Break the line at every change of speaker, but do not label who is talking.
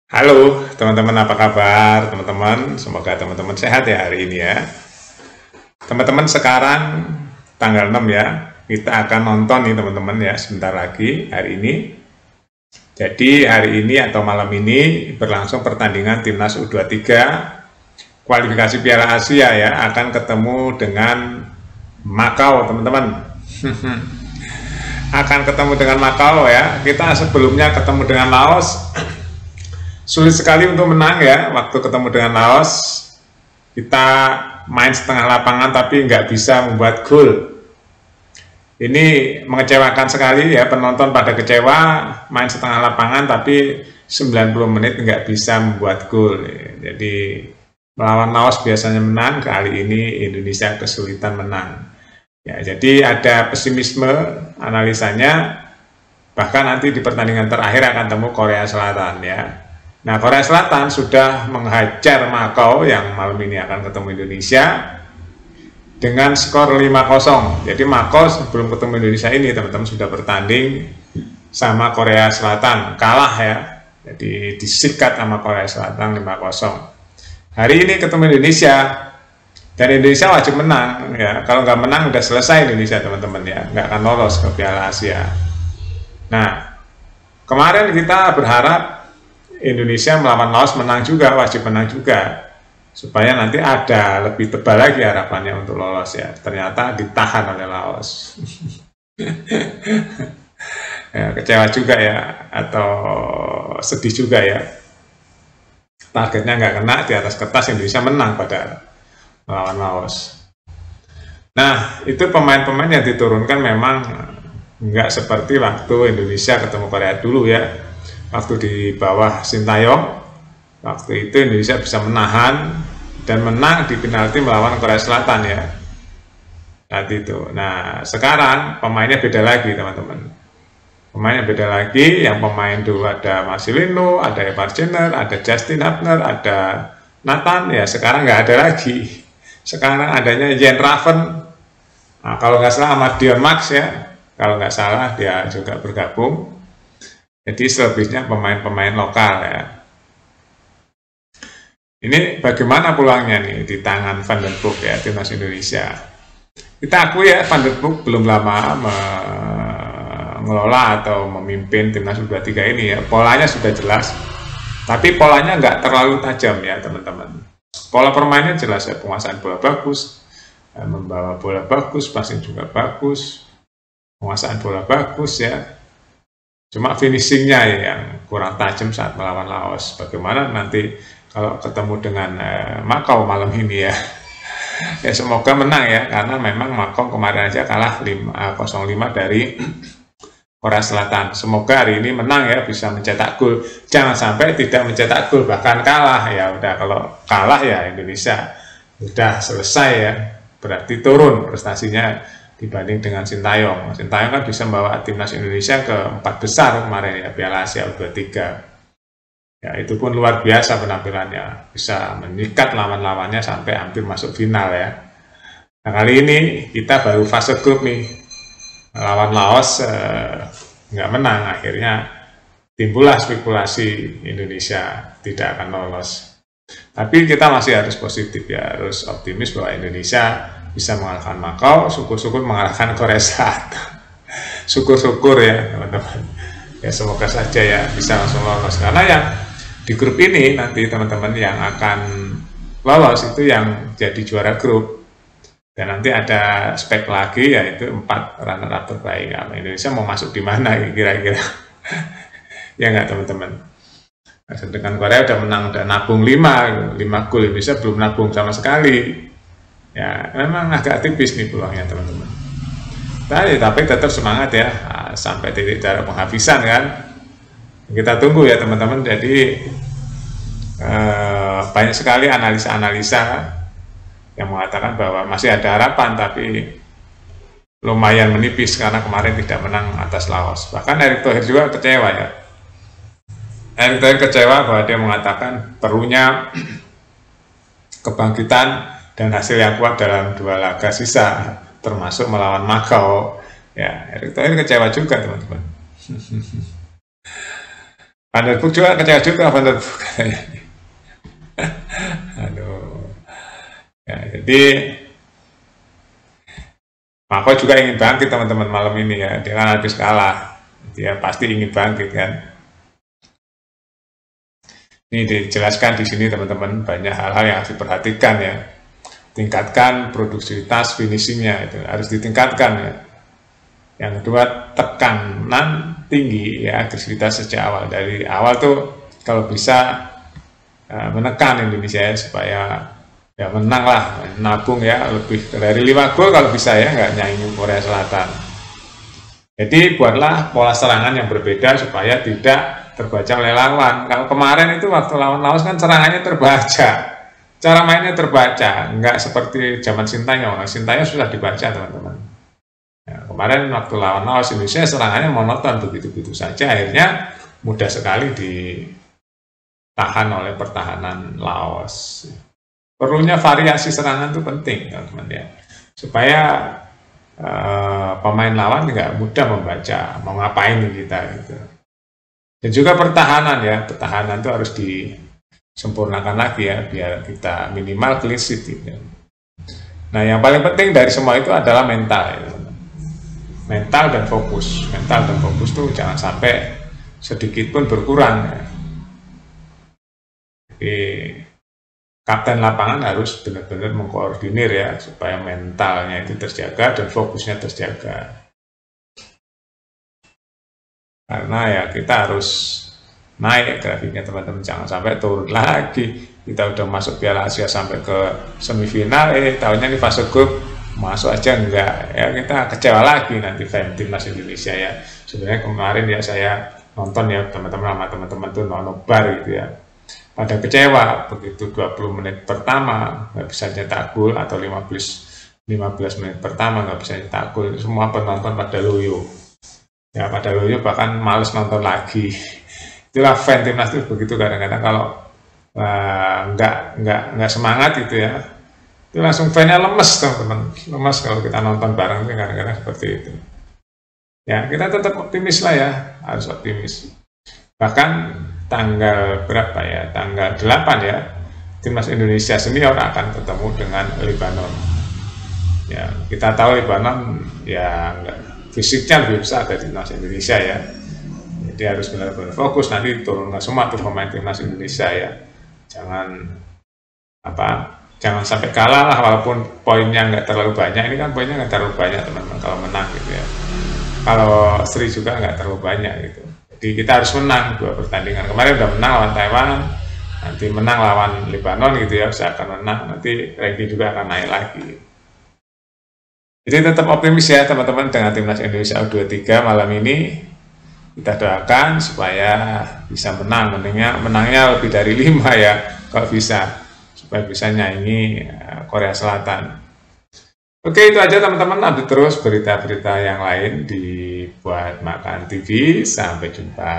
Halo teman-teman, apa kabar teman-teman? Semoga teman-teman sehat ya hari ini ya. Teman-teman, sekarang tanggal 6 ya, kita akan nonton nih teman-teman ya, sebentar lagi hari ini. Jadi hari ini atau malam ini berlangsung pertandingan Timnas U23 kualifikasi Piala Asia ya, akan ketemu dengan Makau teman-teman. Akan ketemu dengan Makau ya. Kita sebelumnya ketemu dengan Laos. Sulit sekali untuk menang ya, waktu ketemu dengan Laos kita main setengah lapangan tapi nggak bisa membuat gol. Ini mengecewakan sekali ya, penonton pada kecewa, main setengah lapangan tapi 90 menit nggak bisa membuat gol. Jadi melawan Laos biasanya menang, kali ini Indonesia kesulitan menang. Ya, jadi ada pesimisme analisanya, bahkan nanti di pertandingan terakhir akan temu Korea Selatan ya. Nah, Korea Selatan sudah menghajar Makau yang malam ini akan ketemu Indonesia dengan skor 5-0. Jadi Makau sebelum ketemu Indonesia ini teman-teman sudah bertanding sama Korea Selatan, kalah ya. Jadi disikat sama Korea Selatan 5-0. Hari ini ketemu Indonesia dan Indonesia wajib menang ya. Kalau nggak menang udah selesai Indonesia teman-teman ya, nggak akan lolos ke Piala Asia. Nah, kemarin kita berharap Indonesia melawan Laos menang juga, wajib menang juga, supaya nanti ada lebih tebal lagi harapannya untuk lolos ya. Ternyata ditahan oleh Laos. Ya, kecewa juga ya, atau sedih juga ya. Targetnya nggak kena, di atas kertas Indonesia menang pada melawan Laos. Nah, itu pemain-pemain yang diturunkan memang nggak seperti waktu Indonesia ketemu Korea dulu ya. Waktu di bawah Sintayong, waktu itu Indonesia bisa menahan dan menang di penalti melawan Korea Selatan ya. Nah, sekarang pemainnya beda lagi teman-teman. Pemainnya beda lagi, yang pemain dulu ada Marcelino, ada Evan Jenner, ada Justin Hubner, ada Nathan, ya sekarang nggak ada lagi. Sekarang adanya Jen Raven, nah, kalau nggak salah sama Dion Max ya, kalau nggak salah dia juga bergabung. Jadi selebihnya pemain-pemain lokal ya. Ini bagaimana peluangnya nih di tangan Van den Broek ya, timnas Indonesia. Kita akui ya, Van den Broek belum lama mengelola atau memimpin timnas U23 ini ya. Polanya sudah jelas, tapi polanya nggak terlalu tajam ya teman-teman. Pola permainnya jelas ya, penguasaan bola bagus, membawa bola bagus, passing juga bagus, penguasaan bola bagus ya. Cuma finishingnya yang kurang tajam saat melawan Laos. Bagaimana nanti kalau ketemu dengan Makau malam ini ya. Ya semoga menang ya, karena memang Makau kemarin aja kalah 0-5 dari Korea Selatan. Semoga hari ini menang ya, bisa mencetak gol. Jangan sampai tidak mencetak gol, bahkan kalah ya. Udah, kalau kalah ya Indonesia udah selesai ya. Berarti turun prestasinya dibanding dengan Sintayong. Sintayong kan bisa membawa timnas Indonesia ke 4 besar kemarin ya, Piala Asia U23. Ya, itu pun luar biasa penampilannya, bisa mengikat lawan-lawannya sampai hampir masuk final ya. Nah, kali ini kita baru fase grup nih, lawan Laos nggak menang, akhirnya timbullah spekulasi Indonesia tidak akan lolos. Tapi kita masih harus positif ya, harus optimis bahwa Indonesia bisa mengalahkan Makau, syukur-syukur mengalahkan Korea Selatan. Syukur-syukur ya teman-teman. Ya semoga saja ya bisa langsung lolos. Karena yang di grup ini nanti teman-teman yang akan lolos itu yang jadi juara grup. Dan nanti ada spek lagi, yaitu 4 runner-up terbaik. Nah, Indonesia mau masuk di mana kira-kira? Ya nggak teman-teman. Sedangkan Korea udah menang, udah nabung 5 gol, Indonesia belum nabung sama sekali. Ya memang agak tipis nih peluangnya teman-teman. Tapi tetap semangat ya, sampai titik darah penghabisan kan. Kita tunggu ya teman-teman. Jadi banyak sekali analisa-analisa yang mengatakan bahwa masih ada harapan, tapi lumayan menipis karena kemarin tidak menang atas Laos. Bahkan Erick Thohir juga kecewa ya. Erick Thohir kecewa bahwa dia mengatakan perlunya kebangkitan dan hasil yang kuat dalam 2 laga sisa, termasuk melawan Makau. Ya, Erick Thohir kecewa juga teman-teman. Van der Broek juga kecewa juga Van der Broek. Aduh. Ya, jadi Marco juga ingin bangkit teman-teman malam ini ya. Dia kan habis kalah. Dia pasti ingin bangkit kan. Ini dijelaskan di sini teman-teman, banyak hal-hal yang harus diperhatikan ya. Tingkatkan produksivitas finishingnya, itu harus ditingkatkan ya. Yang kedua, tekanan tinggi ya, agresivitas sejak awal. Dari awal tuh kalau bisa menekan Indonesia ya, supaya ya menang lah, nabung ya, lebih dari 5 gol kalau bisa ya, nggak nyaingin Korea Selatan. Jadi buatlah pola serangan yang berbeda supaya tidak terbaca oleh lawan. Kalau kemarin itu waktu lawan Laos kan serangannya terbaca, cara mainnya terbaca, nggak seperti zaman Sintayong. Sintayong sudah dibaca teman-teman. Ya, kemarin waktu lawan Laos, Indonesia serangannya monoton begitu-begitu saja, akhirnya mudah sekali ditahan oleh pertahanan Laos. Perlunya variasi serangan itu penting teman-teman ya, supaya pemain lawan nggak mudah membaca mau ngapain kita gitu. Dan juga pertahanan ya, pertahanan itu harus disempurnakan lagi ya, biar kita minimal clean sheet gitu. Nah yang paling penting dari semua itu adalah mental ya. Mental dan fokus. Mental dan fokus tuh jangan sampai sedikit pun berkurang ya. Jadi kapten lapangan harus benar-benar mengkoordinir ya, supaya mentalnya itu terjaga dan fokusnya terjaga. Karena ya kita harus naik grafiknya teman-teman, jangan sampai turun lagi. Kita udah masuk Piala Asia sampai ke semifinal, tahunnya di fase grup masuk aja enggak ya, kita kecewa lagi nanti timnas Indonesia ya. Sebenarnya kemarin ya saya nonton ya teman-teman, sama teman-teman tuh nobar gitu ya, pada kecewa begitu 20 menit pertama nggak bisa cetak gol, atau 15 menit pertama nggak bisa cetak gol, semua penonton pada loyo ya, pada loyo, bahkan males nonton lagi. Itulah fan timnas itu begitu, kadang-kadang kalau nggak semangat gitu ya, itu langsung fan-nya lemes teman-teman, lemes kalau kita nonton bareng, kadang-kadang seperti itu ya. Kita tetap optimis lah ya, harus optimis. Bahkan tanggal berapa ya, tanggal 8 ya, timnas Indonesia senior akan ketemu dengan Lebanon ya. Kita tahu Lebanon ya fisiknya lebih besar dari timnas Indonesia ya, jadi harus benar-benar fokus. Nanti turunkan semua tuh pemain timnas Indonesia ya, jangan sampai kalah lah, walaupun poinnya nggak terlalu banyak. Ini kan poinnya nggak terlalu banyak teman-teman kalau menang gitu ya, kalau seri juga nggak terlalu banyak gitu. Jadi kita harus menang 2 pertandingan. Kemarin udah menang lawan Taiwan, nanti menang lawan Lebanon gitu ya, usahakan menang, nanti ranking juga akan naik lagi. Jadi tetap optimis ya teman-teman dengan timnas Indonesia U23 malam ini. Kita doakan supaya bisa menang, menangnya lebih dari 5 ya kalau bisa, supaya bisa nyaingi Korea Selatan. Oke, itu aja teman-teman, update terus berita-berita yang lain di Buat Makan TV. Sampai jumpa.